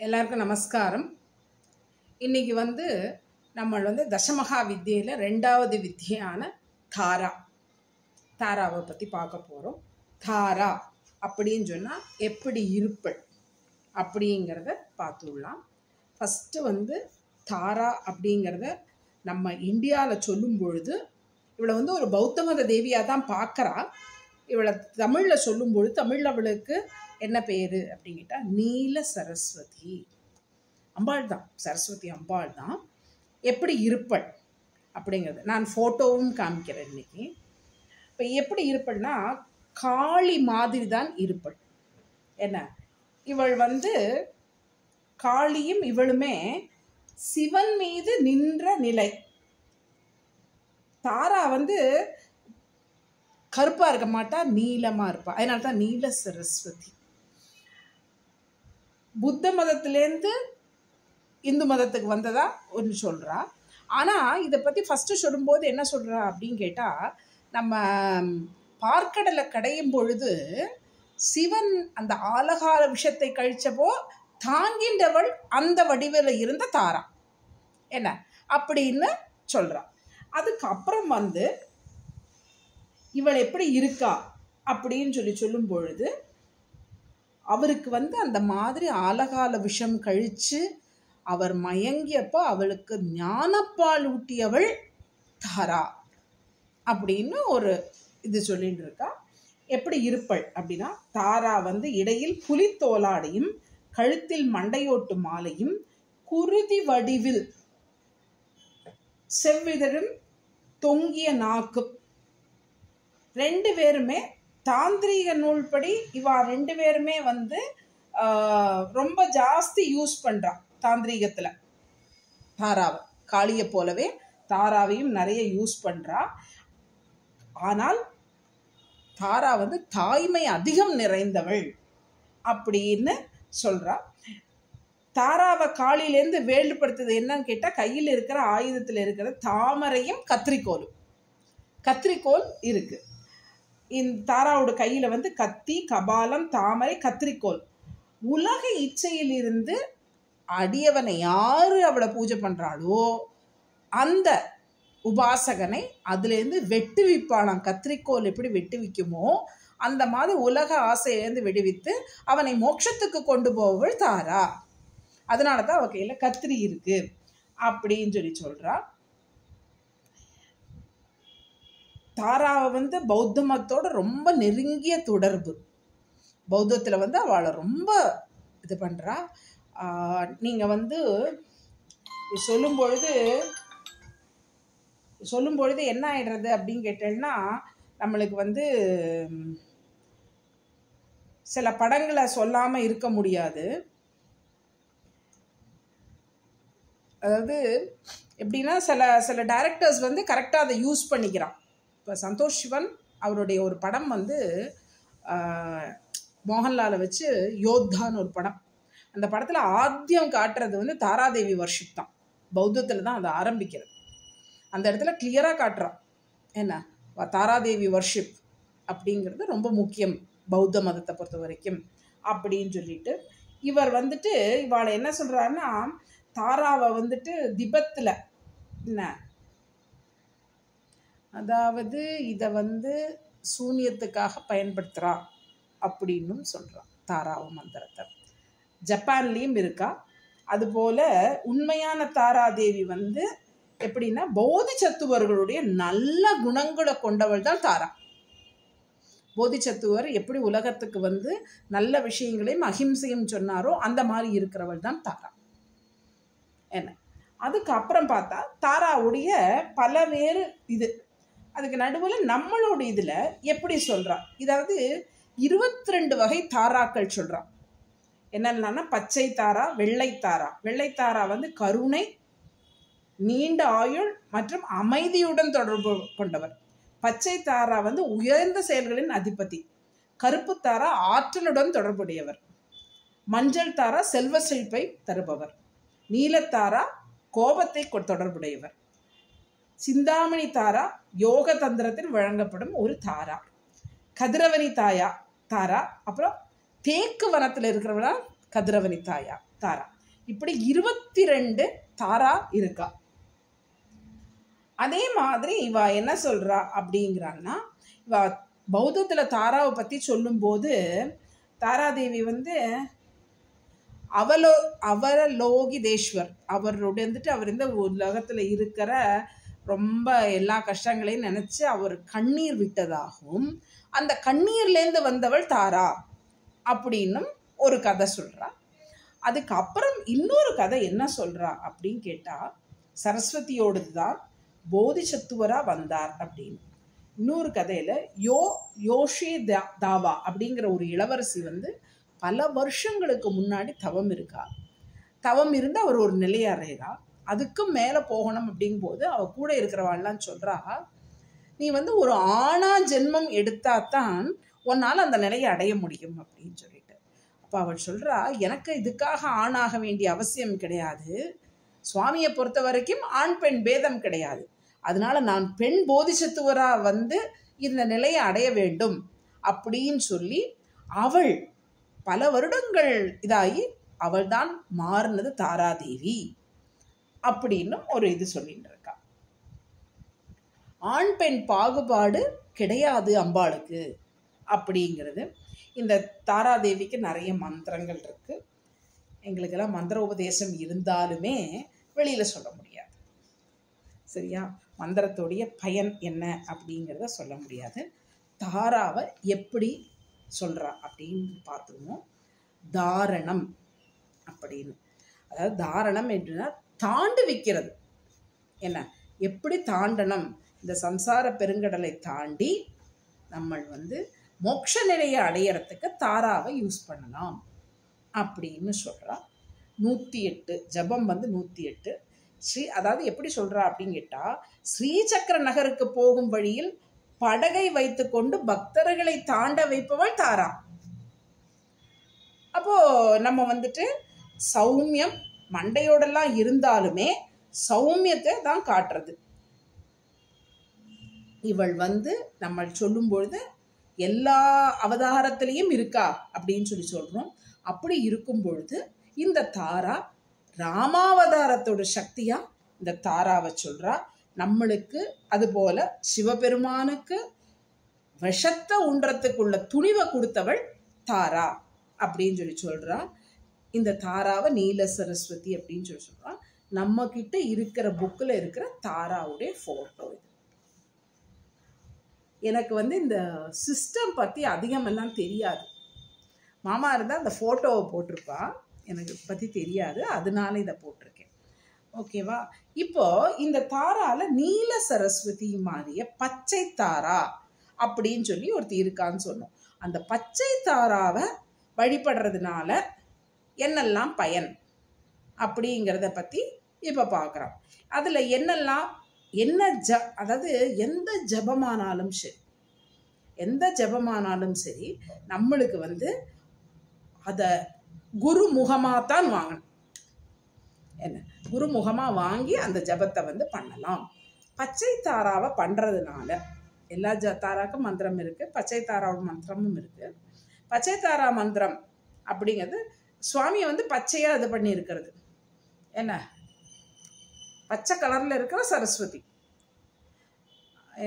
எல்லாருக்கும் நமஸ்காரம். இன்னைக்கு நம்ம தசமகா வித்தியில ரெண்டாவது வித்தியான தாராவை பற்றி பார்க்க போகிறோம். தாரா அப்படின்னு சொன்னால் எப்படி இருப்பள் அப்படிங்கிறத பார்த்துடலாம். ஃபஸ்ட்டு தாரா அப்படிங்கிறத நம்ம இந்தியாவில் சொல்லும் பொழுது இவளை ஒரு பௌத்த மத தேவியாக தான் பார்க்குறா. இவளை தமிழில் சொல்லும் பொழுது தமிழில் அவளுக்கு என்ன பேர் அப்படின்னு கேட்டால் நீல சரஸ்வதி அம்பாள் தான். சரஸ்வதி அம்பாள் தான். எப்படி இருப்பள் அப்படிங்கிறது நான் ஃபோட்டோவும் காமிக்கிறேன் இன்னைக்கு. இப்போ எப்படி இருப்பள்னா காளி மாதிரி தான் இருப்பள். என்ன இவள் காளியும் இவளுமே சிவன் மீது நின்ற நிலை. தாரா கருப்பா இருக்க மாட்டா, நீலமா இருப்பா. அதனால தான் நீல சரஸ்வதி. புத்த மதத்திலேருந்து இந்து மதத்துக்கு வந்ததா ஒன்று சொல்றா. ஆனா இதை பத்தி ஃபர்ஸ்ட் சொல்லும்போது என்ன சொல்றா அப்படின்னு கேட்டா, நம்ம பார்க்கடலை கடையும் பொழுது சிவன் அந்த ஆலகால விஷத்தை கழிச்சப்போ தாங்கின்றவள் அந்த வடிவில் இருந்த தாரா என்ன அப்படின்னு சொல்றா. அதுக்கப்புறம் இவள் எப்படி இருக்கா அப்படின்னு சொல்லும் பொழுது அவருக்கு அந்த மாதிரி ஆலகால விஷம் கழிச்சு அவர் மயங்கியப்போ அவளுக்கு ஞானப்பால் ஊட்டியவள் தாரா அப்படின்னு ஒரு இது சொல்லிட்டு இருக்கா. எப்படி இருப்பள் அப்படின்னா தாரா இடையில் புலித்தோலாடையும் கழுத்தில் மண்டையோட்டு மாலையும் குருதி வடிவில் செவ்விதழும் தொங்கிய நாக்கு. ரெண்டு பேருமே தாந்திரீக நூல்படி இவா ரெண்டு பேருமே ரொம்ப ஜாஸ்தி யூஸ் பண்றா. தாந்திரீகத்துல தாராவை காளியை போலவே தாராவையும் நிறைய யூஸ் பண்றா. ஆனால் தாரா தாய்மை அதிகம் நிறைந்தவள் அப்படின்னு சொல்றா. தாராவை காளியிலேருந்து வேறுபடுத்துறது என்னன்னு கேட்டா கையில் இருக்கிற ஆயுதத்தில் இருக்கிற தாமரையும் கத்திரிக்கோல் இருக்கு. இந்த தாராவோட கையில கத்தி, கபாலம், தாமரை, கத்திரிக்கோல். உலக இச்சையில் இருந்து அடியவனை யாரு அவளை பூஜை பண்றாளோ அந்த உபாசகனை அதுல இருந்து வெட்டுவிப்பானாம். கத்திரிக்கோல் எப்படி வெட்டுவிக்குமோ அந்த மாதிரி உலக ஆசையிலேருந்து வெடிவித்து அவனை மோட்சத்துக்கு கொண்டு போவள் தாரா. அதனாலதான் அவ கையில கத்திரி இருக்கு அப்படின்னு சொல்றா. தாராவை பௌத்த மதத்தோட ரொம்ப நெருங்கிய தொடர்பு. பௌத்தத்துல அவளை ரொம்ப இது பண்றா. நீங்க சொல்லும் பொழுது என்ன ஆயிடுறது அப்படின்னு கேட்டேன்னா, நம்மளுக்கு சில படங்களை சொல்லாம இருக்க முடியாது. அதாவது எப்படின்னா சில டைரக்டர்ஸ் கரெக்டாக அதை யூஸ் பண்ணிக்கிறான். இப்போ சந்தோஷ் சிவன் அவருடைய ஒரு படம் மோகன்லாலை வச்சு யோத்தான்னு ஒரு படம். அந்த படத்தில் ஆத்தியம் காட்டுறது தாராதேவி வர்ஷிப் தான். பௌத்தத்தில் தான் அதை ஆரம்பிக்கிறது. அந்த இடத்துல கிளியராக காட்டுறான் என்ன தாராதேவி வர்ஷிப் அப்படிங்கிறது ரொம்ப முக்கியம் பௌத்த மதத்தை பொறுத்த வரைக்கும் அப்படின்னு சொல்லிட்டு இவர் இவாளை என்ன சொல்கிறாருன்னா, தாராவை திபத்தில் என்ன அதாவது இதை சூனியத்துக்காக பயன்படுத்துகிறா அப்படின்னும் சொல்கிறான். தாராவ மந்திரத்தை ஜப்பான்லேயும் இருக்கா. அதுபோல் உண்மையான தாராதேவி எப்படின்னா போதிசத்துவர்களுடைய நல்ல குணங்களை கொண்டவள் தான் தாரா. போதிசத்துவர் எப்படி உலகத்துக்கு நல்ல விஷயங்களையும் அஹிம்சையும் சொன்னாரோ அந்த மாதிரி இருக்கிறவள் தான் தாரா என்ன. அதுக்கப்புறம் பார்த்தா தாராவுடைய பலவேறு இது. அதுக்கு நடுவில் நம்மளோட இதில் எப்படி சொல்கிறா, இதாவது 22 வகை தாராக்கள் சொல்கிறான். என்னென்னா பச்சை தாரா, வெள்ளைத்தாரா. வெள்ளைத்தாரா கருணை, நீண்ட ஆயுள் மற்றும் அமைதியுடன் தொடர்பு கொண்டவர். பச்சை தாரா உயர்ந்த செயல்களின் அதிபதி. கருப்பு தாரா ஆற்றலுடன் தொடர்புடையவர். மஞ்சள் தாரா செல்வ செழிப்பை தருபவர். நீலத்தாரா கோபத்தை தொடர்புடையவர். சிந்தாமணி தாரா யோக தந்திரத்தில் வழங்கப்படும் ஒரு தாரா. கதிரவனி தாரா. அப்புறம் தேக்கு வனத்தில் இருக்கிறவளா கதிரவனி தாரா. இப்படி 22 தாரா இருக்கா. அதே மாதிரி இவ என்ன சொல்றா அப்படிங்கிறான்னா, இவ பௌத்தத்துல தாராவை பத்தி சொல்லும் போது தாராதேவி வந்து அவலோகிதேஸ்வர், அவருடைய வந்துட்டு அவர் இந்த உலகத்துல இருக்கிற ரொம்ப எல்லா கஷ்டங்களையும் நினைச்சு அவர் கண்ணீர் விட்டதாகவும், அந்த கண்ணீர்லேருந்து வந்தவள் தாரா அப்படின்னும் ஒரு கதை சொல்றா. அதுக்கப்புறம் இன்னொரு கதை என்ன சொல்றா அப்படின்னு கேட்டா, சரஸ்வதியோடது தான் போதிசத்துவரா வந்தார் அப்படின்னு. இன்னொரு கதையில யோஷி தாவா அப்படிங்கிற ஒரு இளவரசி வந்து பல வருஷங்களுக்கு முன்னாடி தவம் இருக்கா. தவம் இருந்து அவர் ஒரு நிலையை அடைகிறா. அதுக்கும் மேலே போகணும் அப்படிங்கும் போது அவ கூட இருக்கிறவாள்லாம் சொல்றா, நீ வந்து ஒரு ஆணா ஜென்மம் எடுத்தாத்தான் உன்னால் அந்த நிலையை அடைய முடியும் அப்படின்னு சொல்லிட்டு. அப்போ அவள் சொல்றா, எனக்கு இதுக்காக ஆணாக வேண்டிய அவசியம் கிடையாது. சுவாமியை பொறுத்த வரைக்கும் ஆண் பெண் பேதம் கிடையாது. அதனால நான் பெண் போதிசத்துவரா வந்து இந்த நிலையை அடைய வேண்டும் அப்படின்னு சொல்லி அவள் பல வருடங்கள் இதாகி அவள் தான் மாறினது தாராதேவி அப்படின்னு ஒரு இது சொல்லிட்டு இருக்கா. ஆண் பெண் பாகுபாடு கிடையாது அம்பாளுக்கு அப்படிங்கிறது. இந்த தாராதேவிக்கு நிறைய மந்திரங்கள் இருக்கு. எங்களுக்கெல்லாம் மந்திர உபதேசம் இருந்தாலுமே வெளியில சொல்ல முடியாது. சரியா? மந்திரத்தோடைய பயன் என்ன அப்படிங்கிறத சொல்ல முடியாது. தாராவை எப்படி சொல்றா அப்படின்னு பார்த்துக்கணும். தாரணம் அப்படின்னு, அதாவது தாரணம் என்றுனா தாண்டு வைக்கிறது. என்ன, எப்படி தாண்டனம், இந்த சம்சார பெருங்கடலை தாண்டி நம்ம வந்து மோட்ச நிலையை அடையறதுக்கு தாராவை யூஸ் பண்ணலாம் அப்படின்னு சொல்றா. 108 ஜபம் வந்து 108 அதாவது எப்படி சொல்றா அப்படின்னு கேட்டா, ஸ்ரீசக்கர நகருக்கு போகும் வழியில் படகை வைத்து கொண்டு பக்தர்களை தாண்ட வைப்பவள் தாரா. அப்போ நம்ம வந்துட்டு சௌமியம் மண்டையோடெல்லாம் இருந்தாலுமே சௌமியத்தை தான் காட்டுறது. இவள் வந்து நம்ம சொல்லும் பொழுது எல்லா அவதாரத்திலையும் இருக்கா அப்படின்னு சொல்லி சொல்றோம். அப்படி இருக்கும் பொழுது இந்த தாரா ராமாவதாரத்தோட சக்தியா இந்த தாராவை சொல்றா. நம்மளுக்கு அதுபோல சிவபெருமானுக்கு விஷத்தை உண்றதுக்குள்ள துணிவை கொடுத்தவள் தாரா அப்படின்னு சொல்லி சொல்றா. இந்த தாராவை நீல சரஸ்வதி அப்படின்னு சொல்லி சொல்றா. நம்ம கிட்ட இருக்கிற புக்கில் இருக்கிற தாராவுடைய போட்டோ இது. எனக்கு வந்து இந்த சிஸ்டம் பற்றி அதிகமெல்லாம் தெரியாது. மாமா இருந்தால் அந்த ஃபோட்டோவை போட்டிருப்பா, எனக்கு பற்றி தெரியாது, அதனால இதை போட்டிருக்கேன். ஓகேவா? இப்போ இந்த தாரால நீல சரஸ்வதி மாதிரிய பச்சை தாரா அப்படின்னு சொல்லி ஒருத்தி இருக்கான்னு சொன்னோம். அந்த பச்சை தாராவை வழிபடுறதுனால என்னெல்லாம் பயன் அப்படிங்கிறத பற்றி இப்போ பார்க்குறோம். அதில் என்னெல்லாம் அதாவது எந்த ஜபமானாலும் சரி நம்மளுக்கு வந்து அதை குருமுகமாக தான் வாங்கணும். என்ன, குருமுகமாக வாங்கி அந்த ஜபத்தை வந்து பண்ணலாம். பச்சை தாராவை பண்ணுறதுனால எல்லா தாராக்கும் மந்திரம் இருக்குது, பச்சை தாராவோட மந்திரமும் இருக்குது. பச்சை தாரா மந்திரம் அப்படிங்கிறது சுவாமியை வந்து பச்சையாக இது பண்ணி இருக்கிறது. என்ன, பச்சை கலரில் இருக்கிற சரஸ்வதி.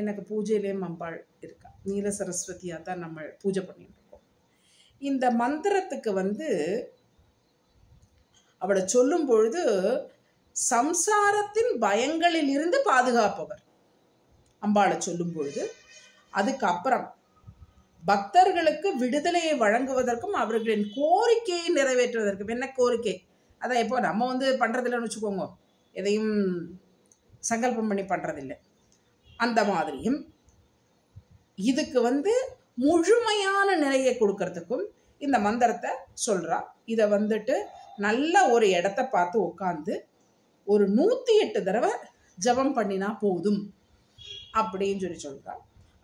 எனக்கு பூஜையிலேயும் அம்பாள் இருக்கா, நீல சரஸ்வதியாக தான் நம்ம பூஜை பண்ணிட்டு இருக்கோம். இந்த மந்திரத்துக்கு வந்து அவளை சொல்லும் பொழுது சம்சாரத்தின் பயங்களில் இருந்து பாதுகாப்பவர் அம்பாளை சொல்லும் பொழுது. அதுக்கப்புறம் பக்தர்களுக்கு விடுதலையை வழங்குவதற்கும் அவர்களின் கோரிக்கையை நிறைவேற்றுவதற்கும். என்ன கோரிக்கை? அதான் இப்போ நம்ம வந்து பண்ணுறதில்லன்னு வச்சுக்கோங்க, எதையும் சங்கல்பம் பண்ணி பண்ணுறதில்லை. அந்த மாதிரியும் இதுக்கு வந்து முழுமையான நிலையை கொடுக்கறதுக்கும் இந்த மந்திரத்தை சொல்கிறா. இதை வந்துட்டு நல்ல ஒரு இடத்த பார்த்து உட்காந்து ஒரு 108 தடவை ஜபம் பண்ணினா போதும் அப்படின்னு சொல்லி சொல்கிறா.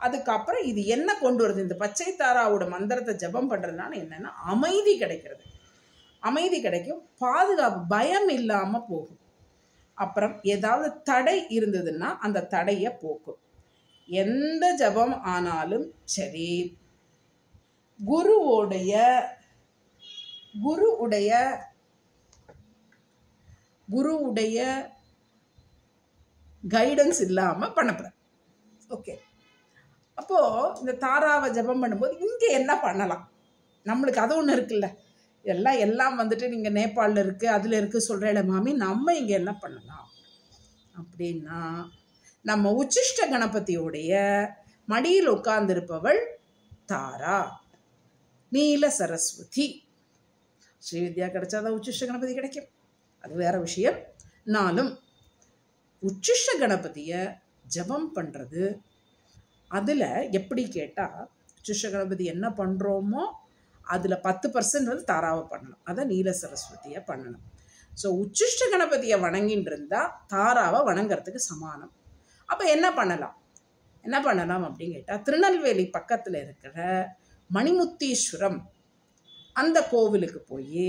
அதுக்கப்புறம் இது என்ன கொண்டு வருது, இந்த பச்சை தாராவோட மந்திரத்தை ஜபம் பண்ணுறதுனால என்னென்னா அமைதி கிடைக்கிறது. அமைதி கிடைக்கும், பாதுகாப்பு, பயம் இல்லாமல் போகும். அப்புறம் ஏதாவது தடை இருந்ததுன்னா அந்த தடையை போக்கும். எந்த ஜபம் ஆனாலும் சரி குருவோடைய குருவுடைய கைடன்ஸ் இல்லாமல் பண்ணக்கூடாது. ஓகே, அப்போது இந்த தாராவை ஜபம் பண்ணும்போது இங்கே என்ன பண்ணலாம்? நம்மளுக்கு அது ஒன்று இருக்குல்ல, எல்லாம் வந்துட்டு நீங்கள் நேபாளில் இருக்குது அதில் இருக்குது சொல்கிறேன் மாமி, நம்ம இங்கே என்ன பண்ணலாம் அப்படின்னா, நம்ம உச்சிஷ்ட கணபதியோடைய மடியில் உட்கார்ந்திருப்பவள் தாரா, நீல சரஸ்வதி. ஸ்ரீவித்யா கிடைச்சாதான் உச்சிஷ்ட கணபதி கிடைக்கும், அது வேற விஷயம். நாளும் உச்சிஷ்ட கணபதியை ஜபம் பண்ணுறது, அதில் எப்படி கேட்டால் உச்சிஷ்ட கணபதி என்ன பண்ணுறோமோ அதில் 10% வந்து தாராவை பண்ணணும், அதை நீல சரஸ்வதியை பண்ணணும். ஸோ உச்சிஷ்ட கணபதியை வணங்கின்னு இருந்தால் தாராவை வணங்கிறதுக்கு சமானம். அப்போ என்ன பண்ணலாம் அப்படின்னு கேட்டால், திருநெல்வேலி பக்கத்தில் இருக்கிற மணிமுத்தீஸ்வரம் அந்த கோவிலுக்கு போய்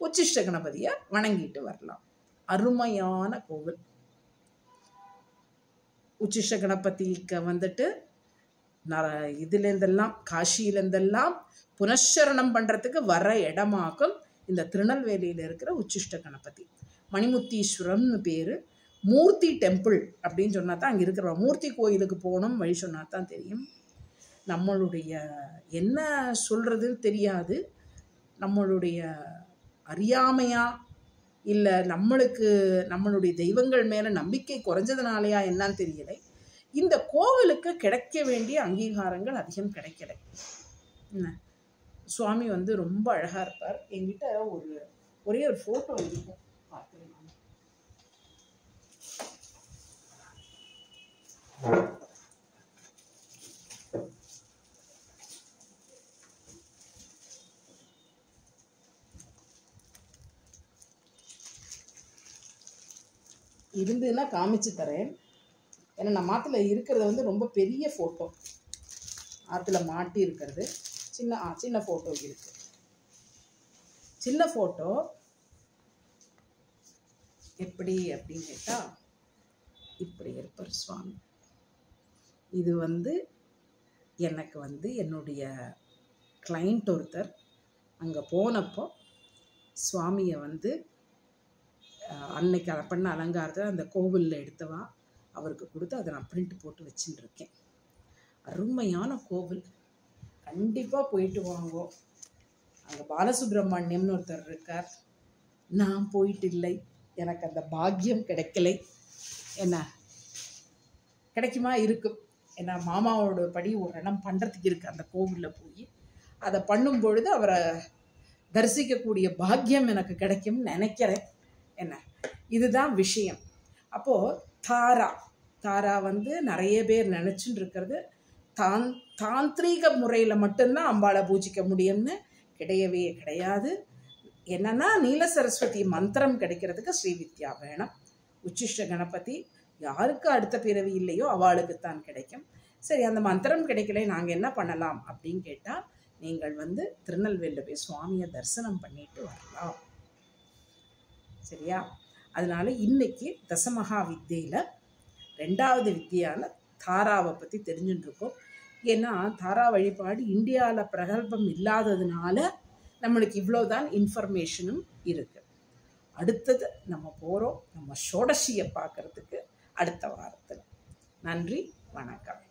உச்சிஷ்ட கணபதியை வணங்கிட்டு வரலாம். அருமையான கோவில். உச்சிஷ்ட கணபதிக்கு வந்துட்டு இதுலேருந்தெல்லாம் காசியிலேருந்தெல்லாம் புனஸ்சரணம் பண்ணுறதுக்கு வர இடமாக்கும் இந்த திருநெல்வேலியில் இருக்கிற உச்சிஷ்ட கணபதி. மணிமுத்தீஸ்வரம்னு பேர். மூர்த்தி டெம்பிள் அப்படின்னு சொன்னால் தான் அங்கே இருக்கிற மூர்த்தி கோயிலுக்கு போகணும், வழி சொன்னால் தான் தெரியும். நம்மளுடைய என்ன சொல்கிறதுன்னு தெரியாது, நம்மளுடைய அறியாமையா இல்லை நம்மளுடைய தெய்வங்கள் மேலே நம்பிக்கை குறைஞ்சதுனாலையா என்னன்னு தெரியலை, இந்த கோவிலுக்கு கிடைக்க வேண்டிய அங்கீகாரங்கள் அதிகம் கிடைக்கலை. என்ன, சுவாமி வந்து ரொம்ப அழகாக இருப்பார். என்கிட்ட ஒரே ஒரு ஃபோட்டோ இருக்கும், பார்த்துக்கலாம். இருந்துன்னா காமிச்சு தரேன். ஏன்னா நம்ம ஆற்றுல இருக்கிறது வந்து ரொம்ப பெரிய ஃபோட்டோ, ஆற்றுல மாட்டி இருக்கிறது சின்ன ஃபோட்டோ இருக்கு. சின்ன ஃபோட்டோ எப்படி அப்படின்னு கேட்டால், இப்படி இருப்பார் சுவாமி. இது வந்து எனக்கு வந்து என்னுடைய கிளைண்ட் ஒருத்தர் அங்கே போனப்போ சுவாமியை வந்து அன்னைக்கு அதை பண்ண அலங்காரத்தை அந்த கோவிலில் எடுத்தவா அவருக்கு கொடுத்து அதை நான் பிரிண்ட் போட்டு வச்சுட்டு இருக்கேன். அருமையான கோவில், கண்டிப்பாக போயிட்டு வாங்கோ. அங்கே பாலசுப்ரமணியம்னு ஒருத்தர் இருக்கார். நான் போயிட்டு இல்லை, எனக்கு அந்த பாக்கியம் கிடைக்கலை. என்ன கிடைக்குமா? இருக்கும். ஏன்னா மாமாவோட படி ஒரு இடம் பண்ணுறதுக்கு இருக்குது அந்த கோவிலில் போய் அதை பண்ணும் பொழுது அவரை தரிசிக்கக்கூடிய பாக்கியம் எனக்கு கிடைக்கும்னு நினைக்கிறேன். என்ன, இதுதான் விஷயம். அப்போது தாரா வந்து நிறைய பேர் நினச்சின்னு இருக்கிறது தாந்திரீக முறையில் மட்டும்தான் அம்பாளை பூஜிக்க முடியும்னு கிடையவே கிடையாது. என்னன்னா, நீல சரஸ்வதி மந்திரம் கிடைக்கிறதுக்கு ஸ்ரீவித்யா வேணும். உச்சிஷ்ட கணபதி யாருக்கு அடுத்த பிறவி இல்லையோ அவளுக்குத்தான் கிடைக்கும். சரி, அந்த மந்திரம் கிடைக்கல, நாங்கள் என்ன பண்ணலாம் அப்படின்னு கேட்டால், நீங்கள் வந்து திருநெல்வேலியில் போய் சுவாமியை தரிசனம் பண்ணிட்டு வரலாம். சரியா? அதனால இன்னைக்கு தசமகா வித்தியில் 2வது வித்தியால தாராவை பற்றி தெரிஞ்சுட்டு இருக்கோம். ஏன்னா தாரா வழிபாடு இந்தியாவில் பிரகல்பம் இல்லாததுனால நம்மளுக்கு இவ்வளோதான் இன்ஃபர்மேஷனும் இருக்குது. அடுத்தது நம்ம போகிறோம் நம்ம ஷோடசியை பார்க்குறதுக்கு அடுத்த வாரத்தில். நன்றி, வணக்கம்.